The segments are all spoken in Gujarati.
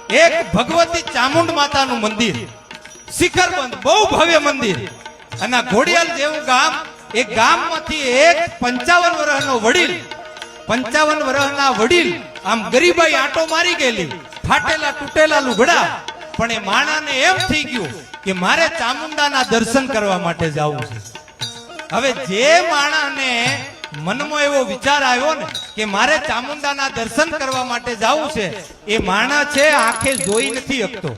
એક ભગવતી ચામુંડ માતાનું મંદિર, શિખરબંધ બહુ ભવ્ય મંદિર. અને ઘોડિયાલ જેવું ગામ, એ ગામમાંથી એક 55 વર્ષનો વડીલ, 55 વર્ષના વડીલ આમ ગરીબાઈ આંટો મારી ગયેલી, ફાટેલા તૂટેલા લુગડા, પણ એ માણાને એમ થઈ ગયું કે મારે ચામુંડાના દર્શન કરવા માટે જવું છે. હવે જે માણાને મનમાં એવો વિચાર આવ્યો ને કે મારે ચામુંડાના દર્શન કરવા માટે જવું છે, એ માણા છે આંખે જોઈ નથી શકતો.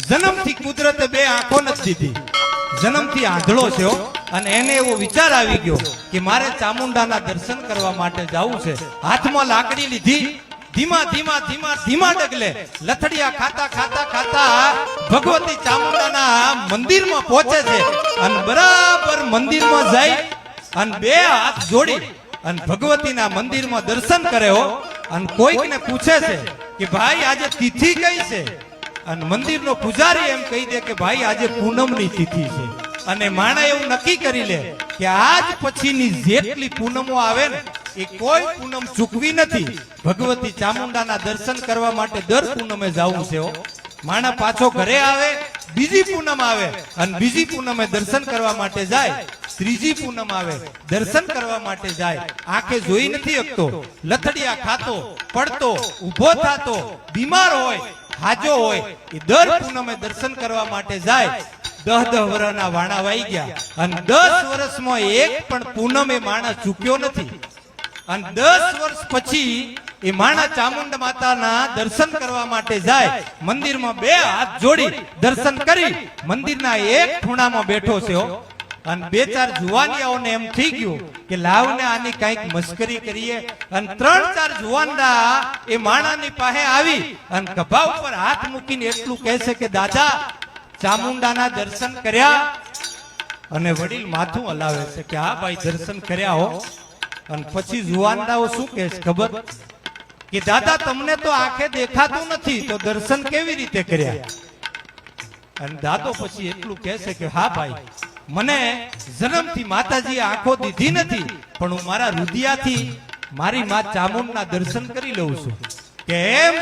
જન્મથી કુદરતે બે આંખો નથી દીધી, જન્મથી આંધળો છે. અને એને એવો વિચાર આવી ગયો કે મારે ચામુંડાના દર્શન કરવા માટે જવું છે. હાથમાં લાકડી લીધી, ધીમા ધીમા ધીમા ધીમા ડગલે લથડિયા ખાતા ખાતા ખાતા ભગવતી ચામુંડાના મંદિરમાં પહોંચે છે. અને બરાબર મંદિરમાં જાય અને બે હાથ જોડી અને ભગવતીના મંદિરમાં દર્શન કરે હો. અને કોઈકને પૂછે છે કે ભાઈ આજે તિથિ કઈ છે? અને મંદિરનો પૂજારી એમ કહી દે કે ભાઈ આજે પૂનમની તિથિ છે. અને માણા એવું નક્કી કરી લે કે આજ પછીની જેટલી પૂનમો આવે ને એ કોઈ પૂનમ ચૂકવી નથી. ભગવતી ચામુંડાના દર્શન કરવા માટે દર પૂનમે જવું છે. માણા પાછો ઘરે આવે, બીજી પૂનમ આવે અને બીજી પૂનમે દર્શન કરવા માટે જાય. ત્રીજી પૂનમ આવે, દર્શન કરવા માટે જાય. આંખે જોઈ નથી શકતો, લથડિયા ખાતો, પડતો, ઊભો થાતો, બીમાર હોય, હાજો હોય, એ દર પૂનમે દર્શન કરવા માટે જાય. 10 વર્ષના વાણા વાઈ ગયા અને 10 વર્ષમાં એક પણ પૂનમ એ માણસ ચૂક્યો નથી. અને 10 વર્ષ પછી એ માણા ચામુંડ માતાના દર્શન કરવા માટે જાય. મંદિરમાં બે હાથ જોડી દર્શન કરી મંદિરના એક ખૂણામાં બેઠો છે. અને 2-4 જુવાનિયાઓને એમ થઈ ગયું કે લાવને આની કઈક મસ્કરી કરીએ. અને 3-4 જુવાનડા એ માણાની પાસે આવી અને ખભા ઉપર હાથ મૂકીને એટલું કહે છે કે દાદા ચામુંડાના દર્શન કર્યા? અને વડીલ માથું હલાવે છે કે હા ભાઈ દર્શન કર્યા હો. અને પછી જુવાનડાઓ શું કહે છે ખબર? કે દાદા તમને તો આંખે દેખાતું નથી તો દર્શન કેવી રીતે કર્યા? અને દાદો પછી એટલું કહે છે કે હા ભાઈ, મને જન્મથી માતાજી આંખો દીધી નથી, પણ હું મારા રુધિયાથી મારી માં ચામુંડના દર્શન કરી લઉં છું. કે એમ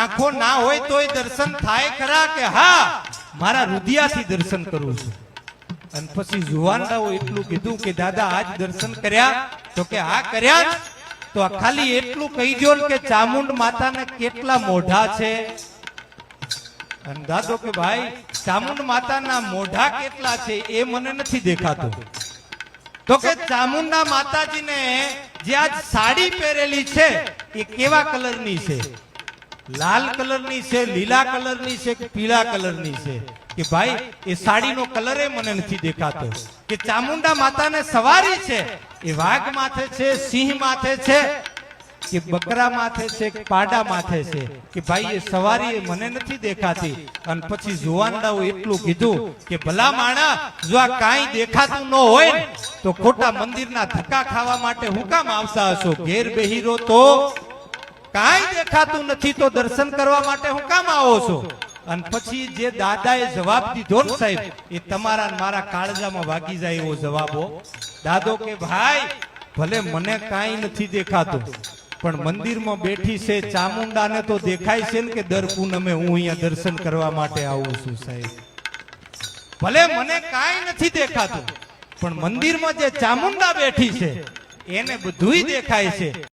આંખો ના હોય તોય દર્શન થાય ખરા? કે હા, મારા રુધિયાથી દર્શન કરું છું. અને પછી જુવાનડાઓ એટલું કીધું કે દાદા આજ દર્શન કર્યા? તો કે હા કર્યા. તો ખાલી એટલું કહી દો કે ચામુંડ માતાને કેટલા મોઢા છે? અને દાદો કે ભાઈ ચામુંડ માતાના મોઢા કેટલા છે એ મને નથી દેખાતું. તો કે ચામુંડા માતાજીને જે આજ સાડી પહેરેલી છે એ કેવા કલરની છે? લાલ કલરની છે, લીલા કલરની છે કે પીળા કલરની છે? કે ભાઈ એ સાડીનો કલર એ મને નથી દેખાતો. કે ચામુંડા માતાને સવારી છે એ વાઘ માથે છે, સિંહ માથે છે કે બકરા માથે છે કે પાડા માથે છે? કે ભાઈ એ સવારી એ મને નથી દેખાતી. અને પછી જુવાનડાઓ એટલું કીધું કે ભલા માણા, જો આ કાંઈ દેખાતું ન હોય ને તો ખોટા મંદિરના ધક્કા ખાવા માટે હું કામ આવતા હશો? ઘેર બેહીરો તો કાંઈ દેખાતું નથી તો દર્શન કરવા માટે હું કામ આવો છો? અને પછી જે દાદાએ જવાબ દીધો ને સાહેબ, એ તમારા મારા કાળજામાં વાગી જાય એવો જવાબો. દાદો કે ભાઈ ભલે મને કાંઈ નથી દેખાતું, પણ મંદિરમાં બેઠી છે ચામુંડાને તો દેખાય છે ને કે દર પૂનમે હું અહીંયા દર્શન કરવા માટે આવું છું સાહેબ. ભલે મને કાંઈ નથી દેખાતું, પણ મંદિરમાં જે ચામુંડા બેઠી છે એને બધુંય દેખાય છે.